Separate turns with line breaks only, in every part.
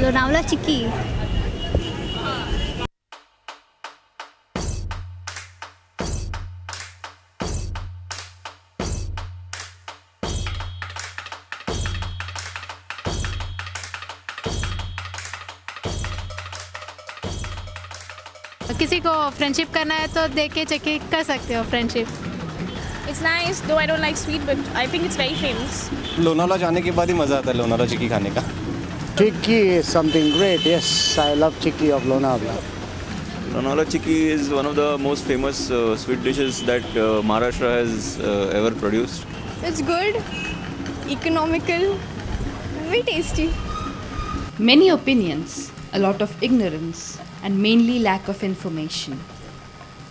Lonavala Chikki.
किसी को friendship करना है तो देख के चेक कर सकते हो friendship.
It's nice, though I don't like sweet, but I think it's very famous.
Lonavala जाने के बाद ही मज़ा आता है लोनावला चिक्की खाने का.
Chikki is something great. Yes, I love chikki of Lonavala.
Lonavala Chikki is one of the most famous sweet dishes that Maharashtra has ever produced.
It's good, economical, very tasty.
Many opinions, a lot of ignorance, and mainly lack of information.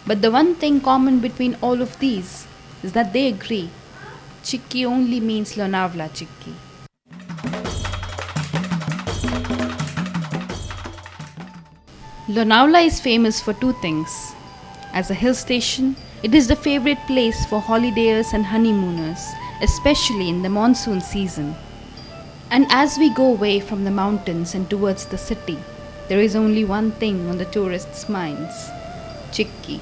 But the one thing common between all of these is that they agree Chikki only means Lonavala Chikki. Lonavala is famous for two things. As a hill station, it is the favorite place for holidayers and honeymooners, especially in the monsoon season. And as we go away from the mountains and towards the city, there is only one thing on the tourists' minds: Chikki.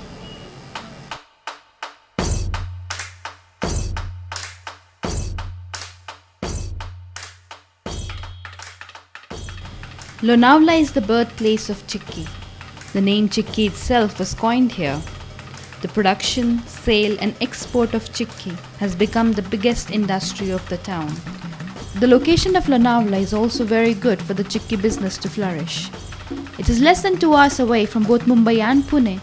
Lonavala is the birthplace of Chikki. The name Chikki itself was coined here. The production, sale and export of Chikki has become the biggest industry of the town. The location of Lonavala is also very good for the Chikki business to flourish. It is less than 2 hours away from both Mumbai and Pune,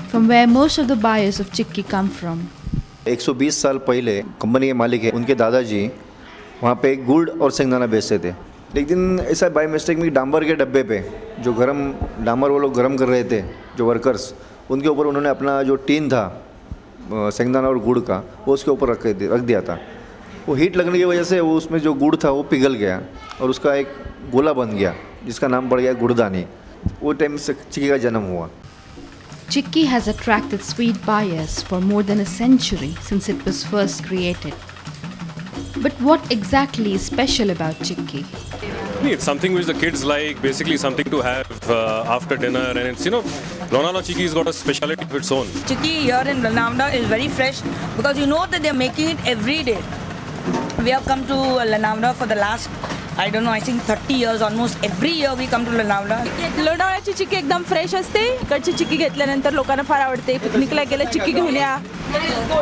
from where most of the buyers of Chikki come from.
120 साल पहले company के मालिक है उनके दादाजी वहाँ पे गुड़ और शेंगदाना बेचते थे. एक दिन ऐसा बाय मिस्टेक में डांबर के डब्बे पे जो डांबर वो लोग गर्म कर रहे थे जो वर्कर्स, उनके ऊपर उन्होंने अपना जो टीन था शेंगदाना और गुड़ का वो उसके ऊपर रख दिया था. वो हीट लगने की वजह से वो उसमें जो गुड़ था वो पिघल गया और उसका एक गोला बन गया जिसका नाम पड़ गया गुड़दानी. वो टाइम से चिक्की का जन्म हुआ.
Chikki has attracted sweet buyers for more than a century since it was first created. But what exactly is special about Chikki?
It's something which the kids like, basically something to have after dinner, and it's, Lonavala Chikki has got a speciality of its own.
Chikki here in Lonavala is very fresh because you know that they're making it every day. We have come to Lonavala for the last, I don't know, I think 30 years almost. Every year we come to Lonavala.
लोणावळ्याची चिक्की एकदम fresh असते. इकडची चिक्की घेतल्यानंतर लोकांना फार आवडते. पिकनिकला गेले चिक्की घेऊन या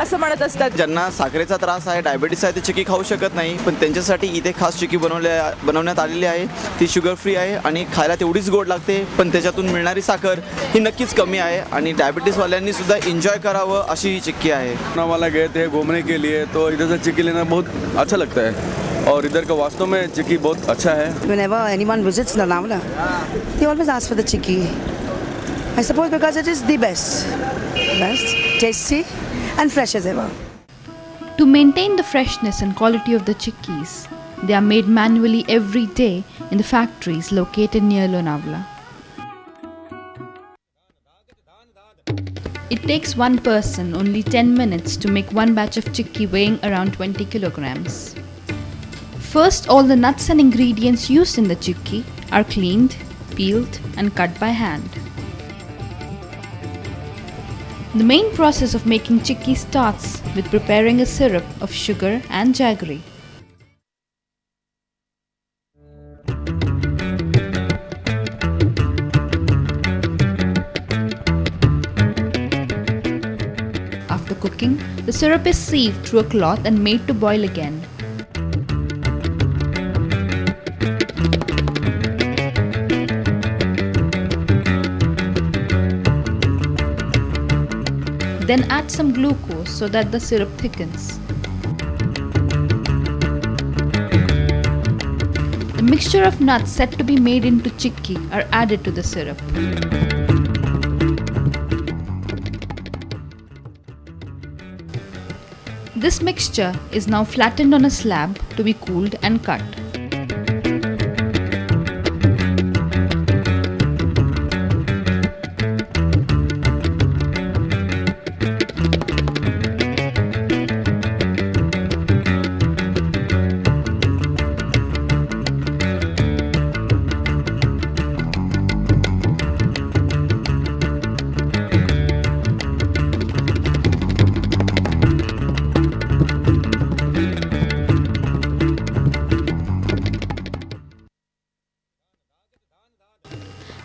असं म्हणत असतात.
ज्यांना साखरेचा त्रास आहे, डायबिटीस आहे, ते चिक्की खाऊ शकत नाही, पण त्यांच्यासाठी इथे खास चिक्की बनवण्यात आलेली आहे. ती शुगर फ्री आहे आणि खायला तेवढीच गोड लागते, पण त्याच्यातून मिळणारी साखर ही नक्कीच कमी आहे आणि डायबिटीसवाल्यांनी सुद्धा एन्जॉय करावं अशी ही चिक्की आहे.
लोनावाला गए थे घूमने के लिए तो इधर से चिक्की लेना बहुत अच्छा लगता है और इधर का वास्तव में चिक्की बहुत अच्छा है.
Whenever anyone visits Lonavala, they always ask for the chikki. I suppose because it is the best, tasty and fresh as ever.
To maintain the freshness and quality of the chikkis, they are made manually every day in the factories located near Lonavala. It takes one person only 10 minutes to make one batch of chikki weighing around 20 kilograms. First, all the nuts and ingredients used in the chikki are cleaned, peeled and cut by hand. The main process of making chikki starts with preparing a syrup of sugar and jaggery. After cooking, the syrup is sieved through a cloth and made to boil again. Then add some glucose so that the syrup thickens. The mixture of nuts set to be made into chikki are added to the syrup. This mixture is now flattened on a slab to be cooled and cut.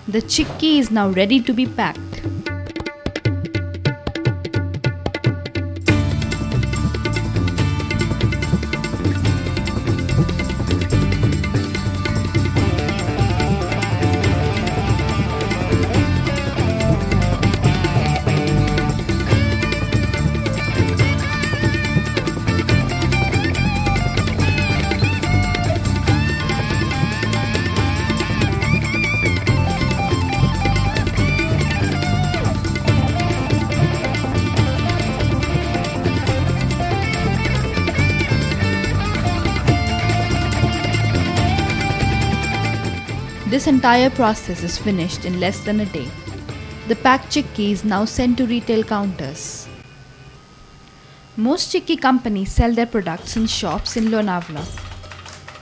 The chicky is now ready to be packed. This entire process is finished in less than a day. The packed chicky is now sent to retail counters. Most chicky companies sell their products in shops in Lonavala.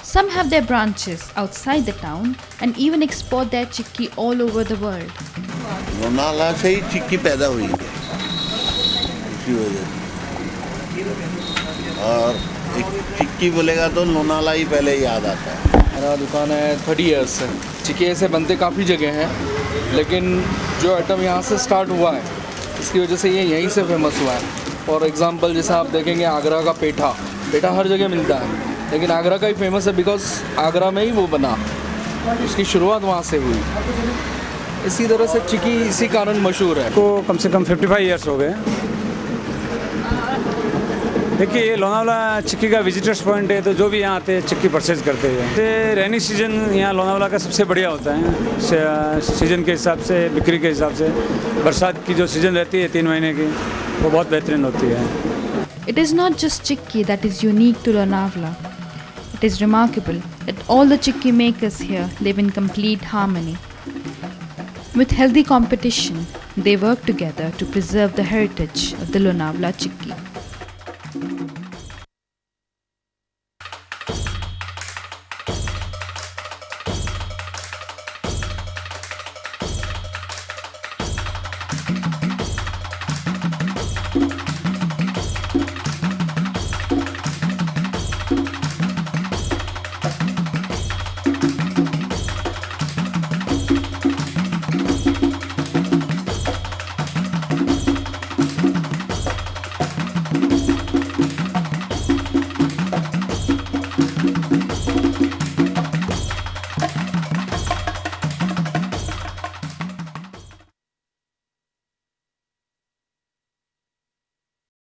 Some have their branches outside the town and even export their chicky all over the world.
Lonavala से ही चिक्की पैदा हुई है इसी वजह से। और एक चिक्की बोलेगा तो लोनावाला ही पहले याद आता है।
मेरा दुकान है 30 ईयर्स से। चिक्की ऐसे बनते काफ़ी जगह हैं, लेकिन जो आइटम यहाँ से स्टार्ट हुआ है इसकी वजह से ये यहीं से फेमस हुआ है। फॉर एग्जांपल जैसे आप देखेंगे आगरा का पेठा हर जगह मिलता है, लेकिन आगरा का ही फेमस है बिकॉज आगरा में ही वो बना, उसकी शुरुआत वहाँ से हुई। इसी तरह से चिक्की इसी कारण मशहूर है।
को कम से कम 55 ईयर्स हो गए। देखिए ये लोनावाला चिक्की का विजिटर्स पॉइंट है, तो जो भी यहाँ आते हैं चिक्की परचेज करते हैं। तो रेनी सीजन यहाँ लोनावाला का सबसे बढ़िया होता है सीजन के हिसाब से, बिक्री के हिसाब से। बरसात की जो सीजन रहती है 3 महीने की, वो बहुत बेहतरीन होती है।
It is not just chicky that is unique to Lonavala. It is remarkable that all the chicky makers here live in complete harmony. With healthy competition, they work together to preserve the heritage of the Lonavala chicky.